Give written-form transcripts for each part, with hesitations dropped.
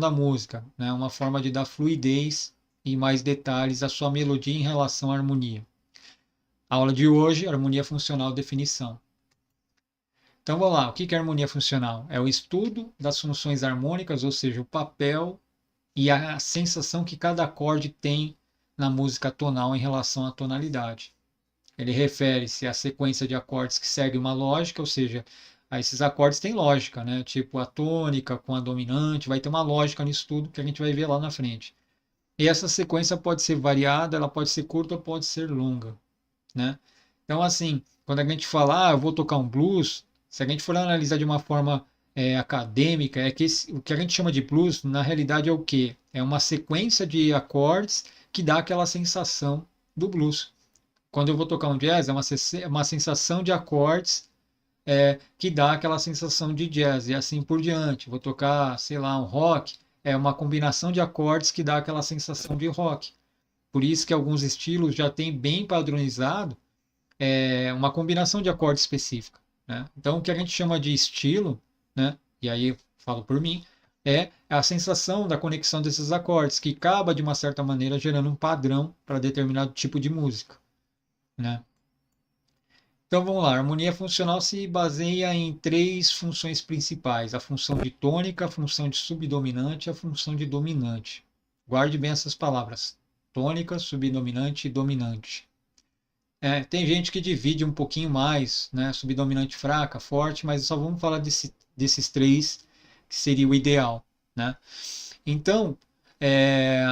da música, né? Uma forma de dar fluidez e mais detalhes à sua melodia em relação à harmonia. A aula de hoje, harmonia funcional, definição. Então vamos lá, o que é harmonia funcional? É o estudo das funções harmônicas, ou seja, o papel e a sensação que cada acorde tem na música tonal em relação à tonalidade. Ele refere-se à sequência de acordes que segue uma lógica, ou seja, esses acordes têm lógica, né? Tipo a tônica com a dominante, vai ter uma lógica nisso tudo que a gente vai ver lá na frente. E essa sequência pode ser variada, ela pode ser curta ou pode ser longa, né? Então, assim, quando a gente fala, eu vou tocar um blues, se a gente for analisar de uma forma acadêmica, é que o que a gente chama de blues, na realidade, é o quê? É uma sequência de acordes que dá aquela sensação do blues. Quando eu vou tocar um jazz, é uma sensação de acordes que dá aquela sensação de jazz, e assim por diante. Vou tocar, sei lá, um rock, é uma combinação de acordes que dá aquela sensação de rock. Por isso que alguns estilos já têm bem padronizado uma combinação de acordes específica, né? Então, o que a gente chama de estilo, né? E aí falo por mim, é a sensação da conexão desses acordes, que acaba, de uma certa maneira, gerando um padrão para determinado tipo de música, né? Então vamos lá, a harmonia funcional se baseia em três funções principais: a função de tônica, a função de subdominante e a função de dominante. Guarde bem essas palavras: tônica, subdominante e dominante. Tem gente que divide um pouquinho mais, né? Subdominante fraca, forte, mas só vamos falar desses três, que seria o ideal, né? Então, é,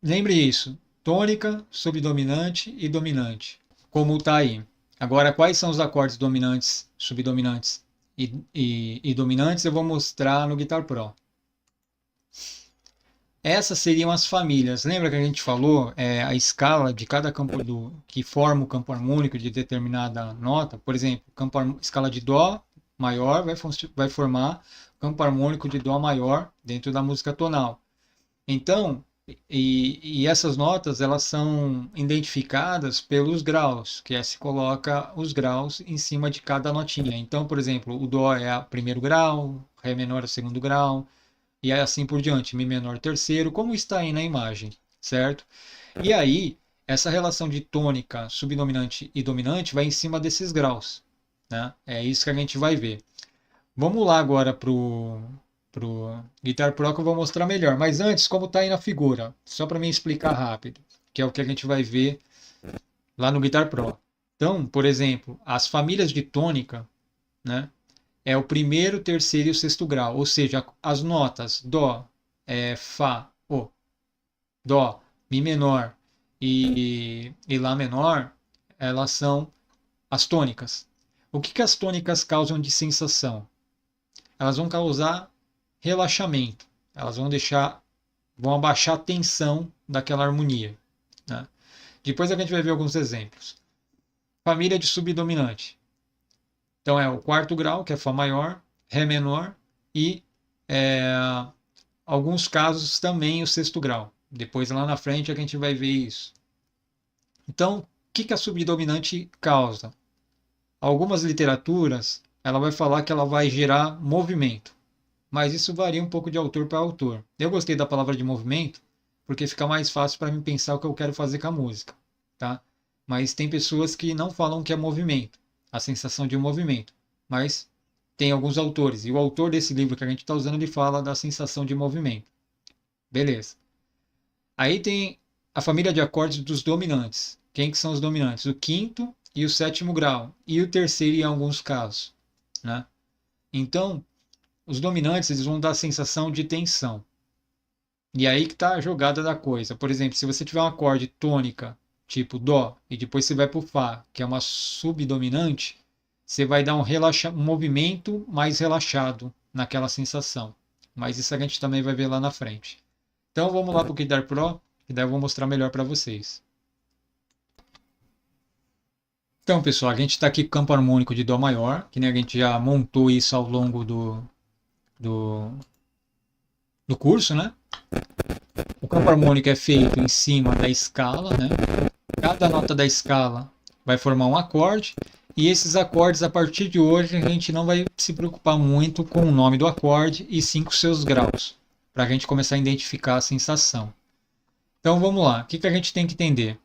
lembre isso: tônica, subdominante e dominante, como está aí. Agora, quais são os acordes dominantes, subdominantes e dominantes? Eu vou mostrar no Guitar Pro. Essas seriam as famílias. Lembra que a gente falou a escala de cada campo que forma o campo harmônico de determinada nota? Por exemplo, escala de Dó maior vai formar campo harmônico de Dó maior dentro da música tonal. Então, e essas notas, elas são identificadas pelos graus, que se coloca os graus em cima de cada notinha. Então, por exemplo, o Dó é o primeiro grau, Ré menor é o segundo grau, e assim por diante, Mi menor terceiro, como está aí na imagem, certo? E aí, essa relação de tônica, subdominante e dominante vai em cima desses graus, né? É isso que a gente vai ver. Vamos lá agora pro Guitar Pro que eu vou mostrar melhor. Mas antes, como está aí na figura, só para me explicar rápido, que é o que a gente vai ver lá no Guitar Pro. Então, por exemplo, as famílias de tônica, né, é o primeiro, terceiro e o sexto grau, ou seja, as notas Dó, Fá, Dó, Mi menor e Lá menor, elas são as tônicas. O que as tônicas causam de sensação? Elas vão causar relaxamento. Elas vão abaixar a tensão daquela harmonia, né? Depois a gente vai ver alguns exemplos. Família de subdominante. Então é o quarto grau, que é Fá maior, Ré menor e alguns casos também o sexto grau. Depois lá na frente a gente vai ver isso. Então, o que a subdominante causa? Algumas literaturas, ela vai falar que ela vai gerar movimento, mas isso varia um pouco de autor para autor. Eu gostei da palavra de movimento porque fica mais fácil para mim pensar o que eu quero fazer com a música, tá? Mas tem pessoas que não falam que é movimento, a sensação de um movimento, mas tem alguns autores, e o autor desse livro que a gente está usando, ele fala da sensação de movimento. Beleza. Aí tem a família de acordes dos dominantes. Quem que são os dominantes? O quinto e o sétimo grau, e o terceiro em alguns casos, né? Então, os dominantes, eles vão dar a sensação de tensão. E aí que está a jogada da coisa. Por exemplo, se você tiver um acorde tônica, tipo Dó, e depois você vai para o Fá, que é uma subdominante, você vai dar um movimento mais relaxado naquela sensação. Mas isso a gente também vai ver lá na frente. Então vamos lá para o Guitar Pro, que daí eu vou mostrar melhor para vocês. Então, pessoal, a gente está aqui com o campo harmônico de Dó maior, que nem a gente já montou isso ao longo do curso, né? O campo harmônico é feito em cima da escala, né? Cada nota da escala vai formar um acorde, E esses acordes, a partir de hoje, a gente não vai se preocupar muito com o nome do acorde e sim com seus graus, para a gente começar a identificar a sensação. Então vamos lá, o que a gente tem que entender?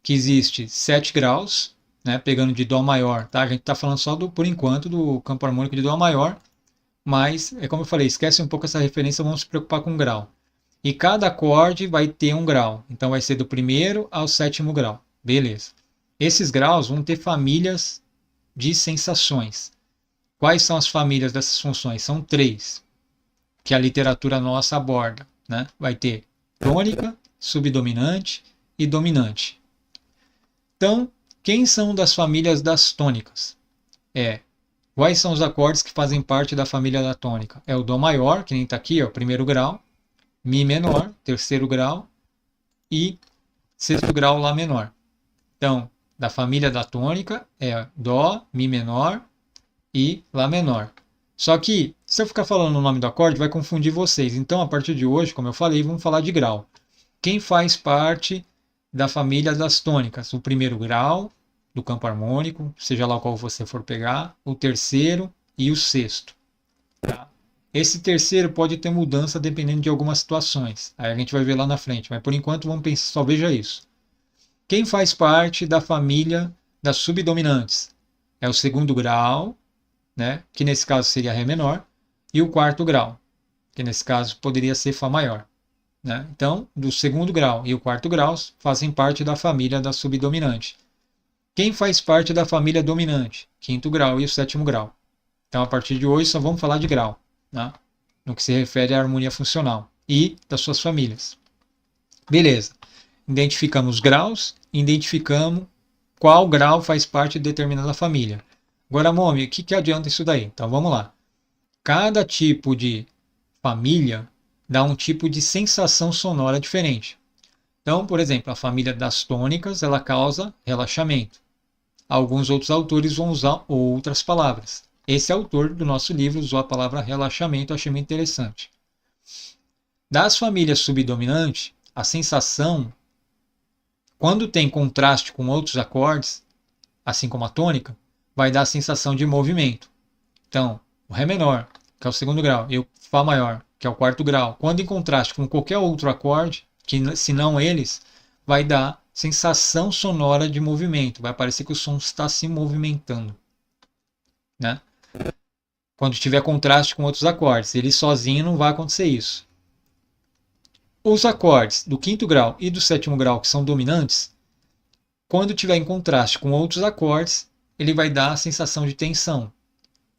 Que existe 7 graus, né, pegando de Dó maior, tá? A gente está falando só por enquanto do campo harmônico de Dó maior, mas é como eu falei, esquece um pouco essa referência, vamos se preocupar com o grau. E cada acorde vai ter um grau, então vai ser do primeiro ao sétimo grau, beleza. Esses graus vão ter famílias de sensações. Quais são as famílias dessas funções? São 3, que a literatura nossa aborda, né? Vai ter tônica, subdominante e dominante. Então, quem são das famílias das tônicas? Quais são os acordes que fazem parte da família da tônica? É o Dó maior, que nem está aqui, ó, primeiro grau, Mi menor, terceiro grau, e sexto grau, Lá menor. Então, da família da tônica é Dó, Mi menor e Lá menor. Só que, se eu ficar falando o nome do acorde, vai confundir vocês. Então, a partir de hoje, como eu falei, vamos falar de grau. Quem faz parte da família das tônicas? O primeiro grau do campo harmônico, seja lá qual você for pegar, o terceiro e o sexto. Tá? Esse terceiro pode ter mudança dependendo de algumas situações. Aí a gente vai ver lá na frente, mas por enquanto vamos pensar, só veja isso. Quem faz parte da família das subdominantes? É o segundo grau, né, que nesse caso seria Ré menor, e o quarto grau, que nesse caso poderia ser Fá maior. Né? Então, do segundo grau e o quarto grau fazem parte da família da subdominante. Quem faz parte da família dominante? Quinto grau e o sétimo grau. Então, a partir de hoje, só vamos falar de grau, né? No que se refere à harmonia funcional e das suas famílias. Beleza. Identificamos graus, identificamos qual grau faz parte de determinada família. Agora, Momi, o que adianta isso daí? Então, vamos lá. Cada tipo de família dá um tipo de sensação sonora diferente. Então, por exemplo, a família das tônicas, ela causa relaxamento. Alguns outros autores vão usar outras palavras. Esse autor do nosso livro usou a palavra relaxamento, eu achei muito interessante. Das famílias subdominantes, a sensação, quando tem contraste com outros acordes, assim como a tônica, vai dar a sensação de movimento. Então, o Ré menor, que é o segundo grau, e o Fá maior, que é o quarto grau, quando em contraste com qualquer outro acorde, que se não eles, vai dar sensação sonora de movimento. Vai parecer que o som está se movimentando. Né? Quando tiver contraste com outros acordes. Ele sozinho não vai acontecer isso. Os acordes do quinto grau e do sétimo grau, que são dominantes, quando tiver em contraste com outros acordes, ele vai dar a sensação de tensão.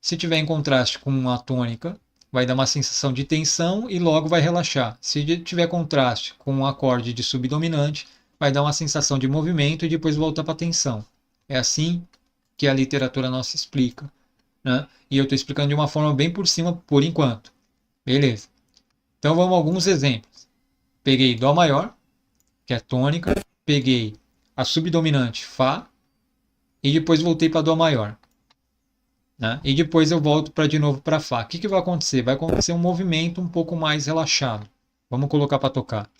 Se tiver em contraste com uma tônica, vai dar uma sensação de tensão e logo vai relaxar. Se tiver contraste com um acorde de subdominante, vai dar uma sensação de movimento e depois voltar para tensão. É assim que a literatura nossa explica. Né? E eu estou explicando de uma forma bem por cima por enquanto. Beleza. Então vamos a alguns exemplos. Peguei Dó maior, que é tônica, peguei a subdominante Fá e depois voltei para Dó maior. Né? E depois eu volto de novo para Fá. O que vai acontecer? Vai acontecer um movimento um pouco mais relaxado. Vamos colocar para tocar.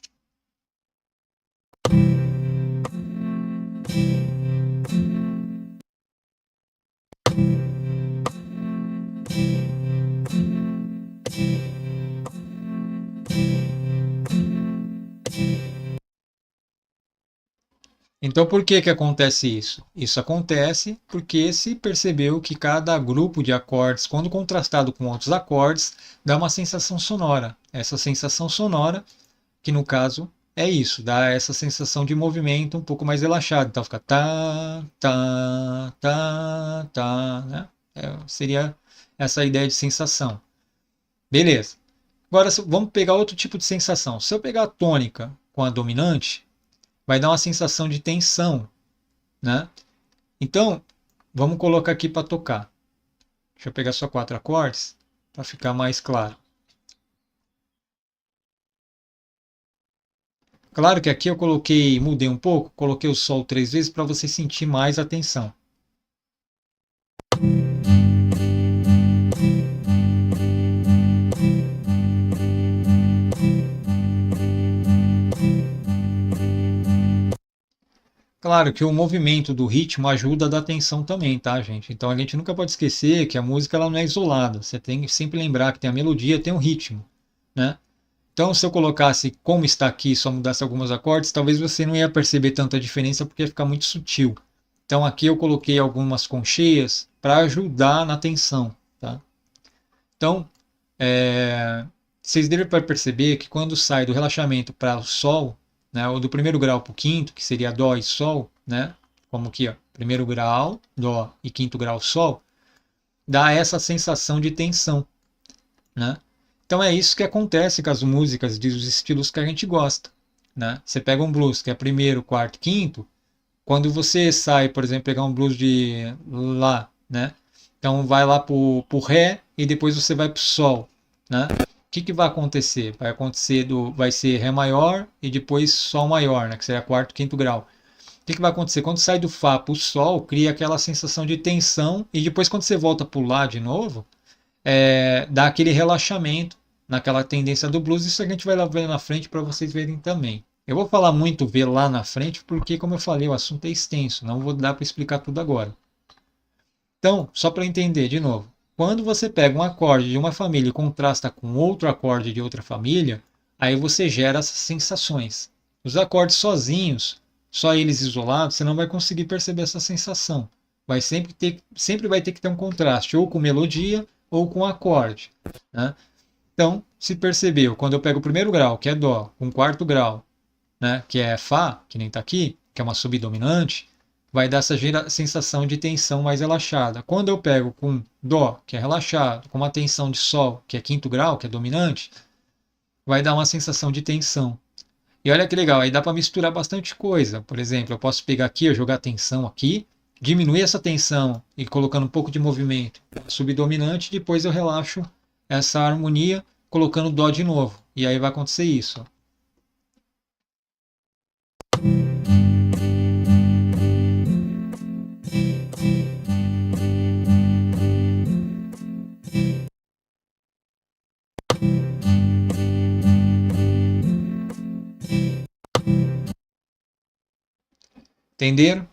Então, por que acontece isso? Isso acontece porque se percebeu que cada grupo de acordes, quando contrastado com outros acordes, dá uma sensação sonora. Essa sensação sonora, que no caso é isso, dá essa sensação de movimento um pouco mais relaxado. Então fica tá, tá, tá, tá, né? Seria essa ideia de sensação. Beleza. Agora vamos pegar outro tipo de sensação. Se eu pegar a tônica com a dominante, vai dar uma sensação de tensão, né? Então, vamos colocar aqui para tocar. Deixa eu pegar só 4 acordes para ficar mais claro. Claro que aqui eu mudei um pouco, coloquei o Sol 3 vezes para você sentir mais a tensão. Claro que o movimento do ritmo ajuda a dar tensão também, tá, gente? Então a gente nunca pode esquecer que a música ela não é isolada. Você tem que sempre lembrar que tem a melodia, tem o ritmo, né? Então, se eu colocasse como está aqui e só mudasse alguns acordes, talvez você não ia perceber tanta diferença porque ia ficar muito sutil. Então, aqui eu coloquei algumas concheias para ajudar na tensão, tá? Então, vocês devem perceber que quando sai do relaxamento para o sol, né, ou do primeiro grau para o quinto, que seria dó e sol, né, como aqui, ó, primeiro grau, dó e quinto grau, sol, dá essa sensação de tensão, né? Então é isso que acontece com as músicas dos estilos que a gente gosta, né? Você pega um blues que é primeiro, quarto, quinto, quando você sai, por exemplo, pegar um blues de lá, né? Então vai lá pro ré e depois você vai pro sol, né? O que vai acontecer? Vai ser ré maior e depois sol maior, né? Que seria quarto, quinto grau. O que vai acontecer? Quando sai do fá pro sol, cria aquela sensação de tensão e depois quando você volta pro lá de novo, dá aquele relaxamento naquela tendência do blues. Isso a gente vai lá ver na frente para vocês verem também. Eu vou falar muito ver lá na frente porque, como eu falei, o assunto é extenso, não vou dar para explicar tudo agora. Então, só para entender de novo, quando você pega um acorde de uma família e contrasta com outro acorde de outra família, aí você gera essas sensações. Os acordes sozinhos, só eles isolados, você não vai conseguir perceber essa sensação. Sempre vai ter que ter um contraste, ou com melodia ou com acorde, né? Então, se percebeu, quando eu pego o primeiro grau, que é Dó, com o quarto grau, né, que é Fá, que nem está aqui, que é uma subdominante, vai dar essa sensação de tensão mais relaxada. Quando eu pego com Dó, que é relaxado, com uma tensão de Sol, que é quinto grau, que é dominante, vai dar uma sensação de tensão. E olha que legal, aí dá para misturar bastante coisa. Por exemplo, eu posso pegar aqui, eu jogar tensão aqui, diminuir essa tensão e colocando um pouco de movimento subdominante, depois eu relaxo essa harmonia colocando dó de novo. E aí vai acontecer isso. Entenderam o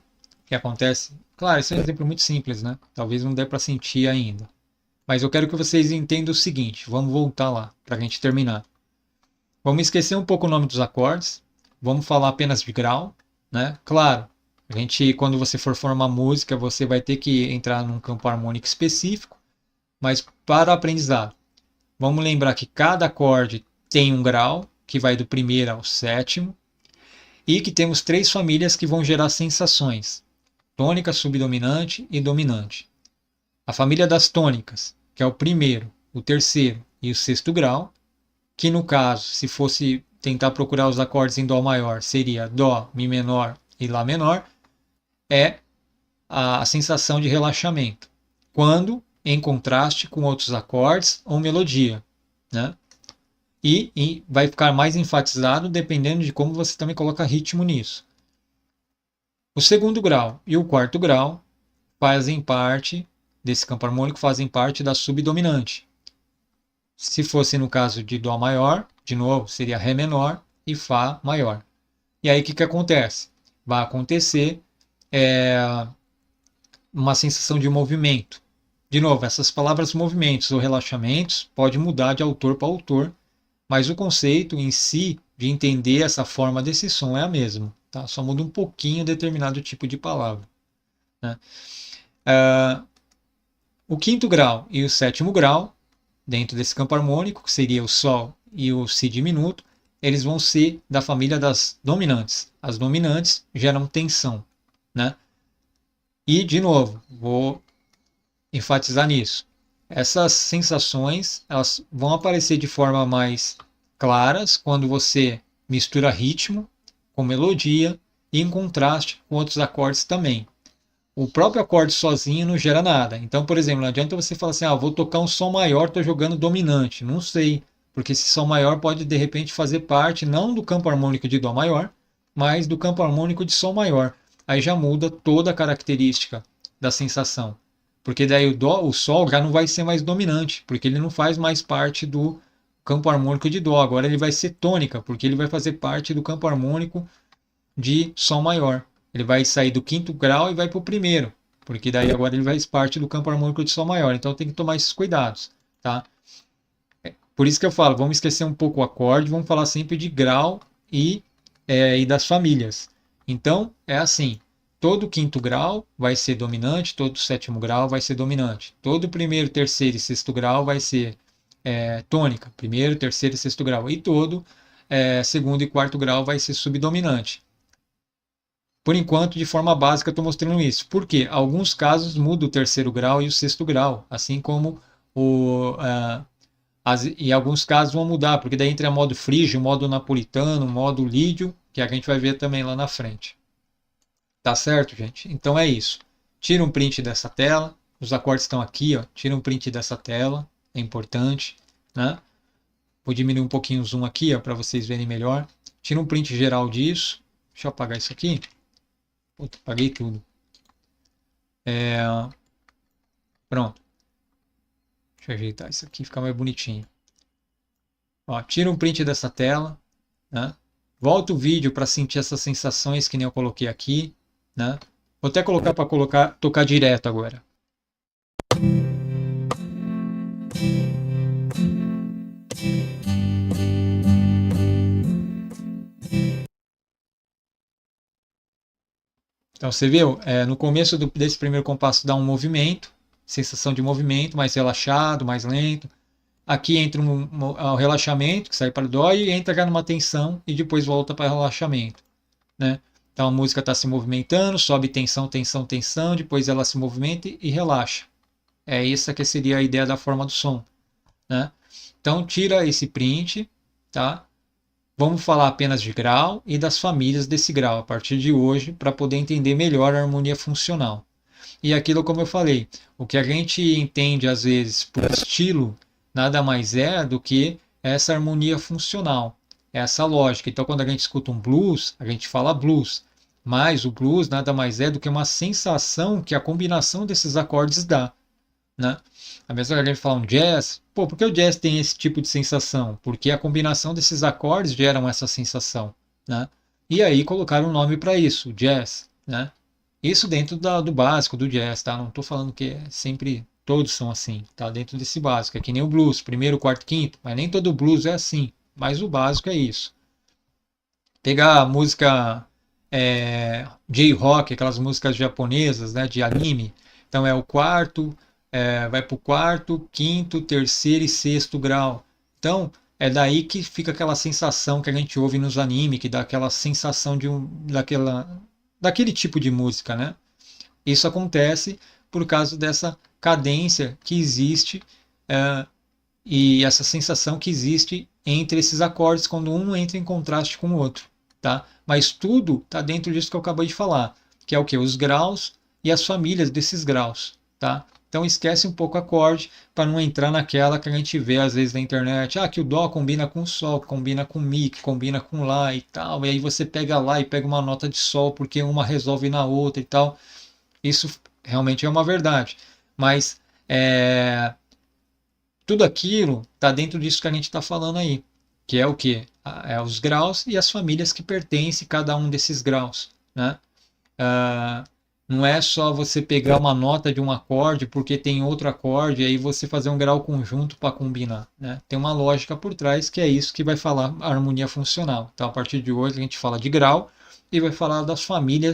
que acontece? Claro, esse é um exemplo muito simples, né? Talvez não dê para sentir ainda. Mas eu quero que vocês entendam o seguinte, vamos voltar lá para a gente terminar. Vamos esquecer um pouco o nome dos acordes, vamos falar apenas de grau, né? Claro, a gente, quando você for formar música, você vai ter que entrar num campo harmônico específico, mas para o aprendizado, vamos lembrar que cada acorde tem um grau, que vai do primeiro ao sétimo, e que temos três famílias que vão gerar sensações: tônica, subdominante e dominante. A família das tônicas, que é o primeiro, o terceiro e o sexto grau, que no caso, se fosse tentar procurar os acordes em Dó maior, seria Dó, Mi menor e Lá menor, é a sensação de relaxamento, quando em contraste com outros acordes ou melodia, né? E vai ficar mais enfatizado dependendo de como você também coloca ritmo nisso. O segundo grau e o quarto grau fazem parte desse campo harmônico, fazem parte da subdominante. Se fosse no caso de Dó maior, de novo, seria Ré menor e Fá maior. E aí o que acontece? Vai acontecer uma sensação de movimento. De novo, essas palavras movimentos ou relaxamentos pode mudar de autor para autor, mas o conceito em si de entender essa forma desse som é a mesma. Tá? Só muda um pouquinho determinado tipo de palavra. Né? O quinto grau e o sétimo grau, dentro desse campo harmônico, que seria o Sol e o Si diminuto, eles vão ser da família das dominantes. As dominantes geram tensão. Né? E, de novo, vou enfatizar nisso. Essas sensações elas vão aparecer de forma mais claras quando você mistura ritmo com melodia e em contraste com outros acordes também. O próprio acorde sozinho não gera nada. Então, por exemplo, não adianta você falar assim, vou tocar um som maior, estou jogando dominante. Não sei, porque esse som maior pode de repente fazer parte não do campo harmônico de Dó maior, mas do campo harmônico de Sol maior. Aí já muda toda a característica da sensação. Porque daí o Sol já não vai ser mais dominante, porque ele não faz mais parte do campo harmônico de Dó. Agora ele vai ser tônica, porque ele vai fazer parte do campo harmônico de Sol maior. Ele vai sair do quinto grau e vai para o primeiro, porque daí agora ele faz parte do campo harmônico de Sol maior. Então tem que tomar esses cuidados, tá? Por isso que eu falo, vamos esquecer um pouco o acorde, vamos falar sempre de grau e das famílias. Então, é assim, todo quinto grau vai ser dominante, todo sétimo grau vai ser dominante. Todo primeiro, terceiro e sexto grau vai ser tônica, primeiro, terceiro e sexto grau. E todo segundo e quarto grau vai ser subdominante. Por enquanto, de forma básica, estou mostrando isso. Por quê? Alguns casos muda o terceiro grau e o sexto grau, assim como e alguns casos vão mudar, porque daí entra modo frígio, modo napolitano, modo lídio, que a gente vai ver também lá na frente. Tá certo, gente? Então é isso. Tira um print dessa tela. Os acordes estão aqui, ó. Tira um print dessa tela. É importante, né? Vou diminuir um pouquinho o zoom aqui, ó, para vocês verem melhor. Tira um print geral disso. Deixa eu apagar isso aqui. Puta, apaguei tudo. Pronto. Deixa eu ajeitar isso aqui, ficar mais bonitinho. Ó, tira um print dessa tela, né? Volta o vídeo para sentir essas sensações que nem eu coloquei aqui, né? Vou até colocar para tocar direto agora. Então você viu, no começo desse primeiro compasso dá um movimento, sensação de movimento, mais relaxado, mais lento. Aqui entra um relaxamento, que sai para o dó, e entra já numa tensão e depois volta para relaxamento, né? Então a música está se movimentando, sobe tensão, tensão, tensão, depois ela se movimenta e relaxa. Essa que seria a ideia da forma do som, né? Então tira esse print, tá? Vamos falar apenas de grau e das famílias desse grau a partir de hoje, para poder entender melhor a harmonia funcional. E aquilo, como eu falei, o que a gente entende às vezes por estilo, nada mais é do que essa harmonia funcional, essa lógica. Então, quando a gente escuta um blues, a gente fala blues, mas o blues nada mais é do que uma sensação que a combinação desses acordes dá, né? A mesma coisa que a gente fala um jazz, pô, por que o jazz tem esse tipo de sensação? Porque a combinação desses acordes geram essa sensação, né? E aí colocaram um nome para isso, jazz, né? Isso dentro do básico do jazz, tá? Não estou falando que sempre todos são assim, tá? Dentro desse básico, é que nem o blues, primeiro, quarto, quinto, mas nem todo blues é assim, mas o básico é isso. Pegar a música J-rock, aquelas músicas japonesas, né, de anime, então é o quarto, vai para o quarto, quinto, terceiro e sexto grau. Então é daí que fica aquela sensação que a gente ouve nos animes, que dá aquela sensação daquele tipo de música, né? Isso acontece por causa dessa cadência que existe e essa sensação que existe entre esses acordes quando um entra em contraste com o outro, tá? Mas tudo está dentro disso que eu acabei de falar, que é o que? Os graus e as famílias desses graus, tá? Então esquece um pouco o acorde para não entrar naquela que a gente vê às vezes na internet, que o dó combina com o sol, combina com mi, que combina com lá e tal, e aí você pega lá e pega uma nota de sol porque uma resolve na outra e tal. Isso realmente é uma verdade, mas tudo aquilo está dentro disso que a gente está falando aí, que é o que? Os graus e as famílias que pertencem a cada um desses graus, né? Não é só você pegar uma nota de um acorde porque tem outro acorde e aí você fazer um grau conjunto para combinar, né? Tem uma lógica por trás que é isso que vai falar a harmonia funcional. Então, a partir de hoje a gente fala de grau e vai falar das famílias